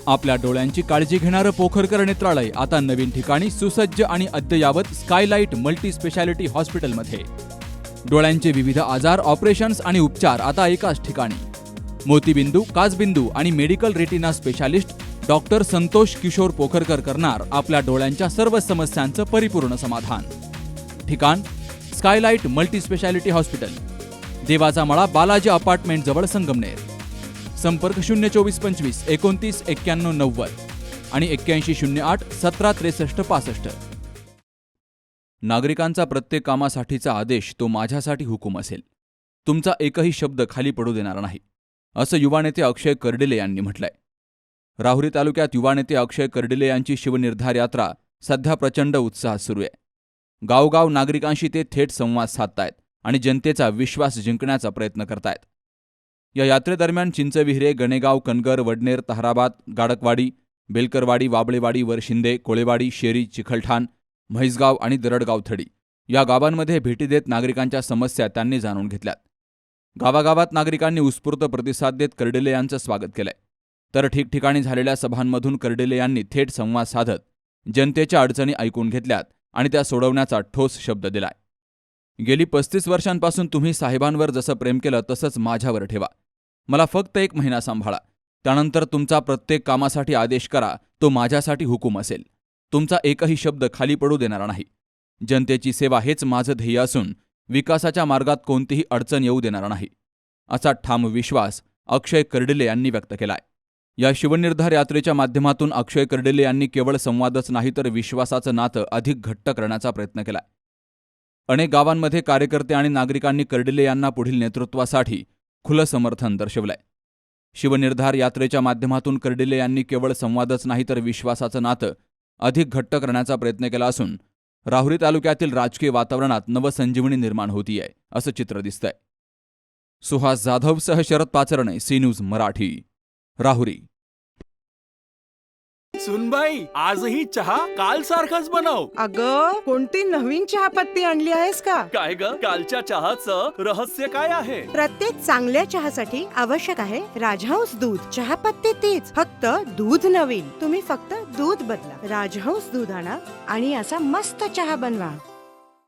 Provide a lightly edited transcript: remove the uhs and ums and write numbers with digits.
आपल्या डोळ्यांची काळजी घेणारं पोखरकर नेत्रालय आता नवीन ठिकाणी सुसज्ज आणि अद्ययावत स्कायलाइट मल्टी स्पेशालिटी हॉस्पिटलमध्ये. डोळ्यांचे विविध आजार, ऑपरेशन्स आणि उपचार आता एकाच ठिकाणी. मोतीबिंदू, काचबिंदू आणि medical retina specialist doctor Santosh Kishor Pokharkar करणार आपल्या डोळ्यांच्या सर्व समस्यांचं परिपूर्ण समाधान. ठिकाण स्कायलाइट मल्टी स्पेशालिटी हॉस्पिटल, देवाचा मळा, बालाजी अपार्टमेंट जवळ, संगमनेर. संपर्क 02425 29 91 90 आणि 8108 17 63 65. नागरिकांचा प्रत्येक कामासाठीचा आदेश तो माझ्यासाठी हुकूम असेल. तुमचा एकही शब्द खाली पडू देणार नाही, असं युवा नेते अक्षय कर्डिले यांनी म्हटलंय. राहुरी तालुक्यात युवा नेते अक्षय कर्डिले यांची शिवनिर्धार यात्रा सध्या प्रचंड उत्साहात सुरू आहे. गावगाव नागरिकांशी ते थेट संवाद साधतायत आणि जनतेचा विश्वास जिंकण्याचा प्रयत्न करतायत. या यात्रेदरम्यान चिंचविहिरे, गणेगाव, कनगर, वडनेर, ताहराबाद, गाडकवाडी, बेलकरवाडी, वाबळेवाडी, वरशिंदे, कोळेवाडी, शेरी, चिखलठाण, म्हैसगाव आणि दरडगाव थडी या गावांमध्ये भेटी देत नागरिकांच्या समस्या त्यांनी जाणून घेतल्यात. गावागावात नागरिकांनी उत्स्फूर्त प्रतिसाद देत कर्डिले यांचं स्वागत केलंय. तर ठिकठिकाणी झालेल्या सभांमधून कर्डिले यांनी थेट संवाद साधत जनतेच्या अडचणी ऐकून घेतल्यात आणि त्या सोडवण्याचा ठोस शब्द दिलाय. गेली 35 वर्षांपासून तुम्ही साहेबांवर जसं प्रेम केलं तसंच माझ्यावर ठेवा. मला फक्त 1 महिना सांभाळा. त्यानंतर तुमचा प्रत्येक कामासाठी आदेश करा, तो माझ्यासाठी हुकूम असेल. तुमचा एकही शब्द खाली पडू देणार नाही. जनतेची सेवा हेच माझं ध्येय असून विकासाच्या मार्गात कोणतीही अडचण येऊ देणार नाही, असा ठाम विश्वास अक्षय कर्डिले यांनी व्यक्त केलाय. या शिवनिर्धार यात्रेच्या माध्यमातून अक्षय कर्डिले यांनी केवळ संवादच नाही तर विश्वासाचं नातं अधिक घट्ट करण्याचा प्रयत्न केलाय. अनेक गावांमध्ये कार्यकर्ते आणि नागरिकांनी कर्डिले यांना पुढील नेतृत्वासाठी खुलं समर्थन दर्शवलंय. शिवनिर्धार यात्रेच्या माध्यमातून कर्डिले यांनी केवळ संवादच नाही तर विश्वासाचं नातं अधिक घट्ट करण्याचा प्रयत्न केला असून राहुरी तालुक्यातील राजकीय वातावरणात नवसंजीवनी निर्माण होतीये, असं चित्र दिसतंय. सुहास जाधवसह शरद पाचरणे, सी न्यूज मराठी, राहुरी. सुनबाई, आजही चहा काल सारखाच बनव. अगं, कोणती नवीन चहापत्ती आणली आहेस का? काय ग, कालच्या चहाचं रहस्य काय आहे? प्रत्येक चांगल्या चहासाठी आवश्यक आहे राजहंस दूध. चहापत्ती तीच, फक्त दूध नवीन. तुम्ही फक्त दूध बदला. राजहंस दूध आणा आणि असा मस्त चहा बनवा.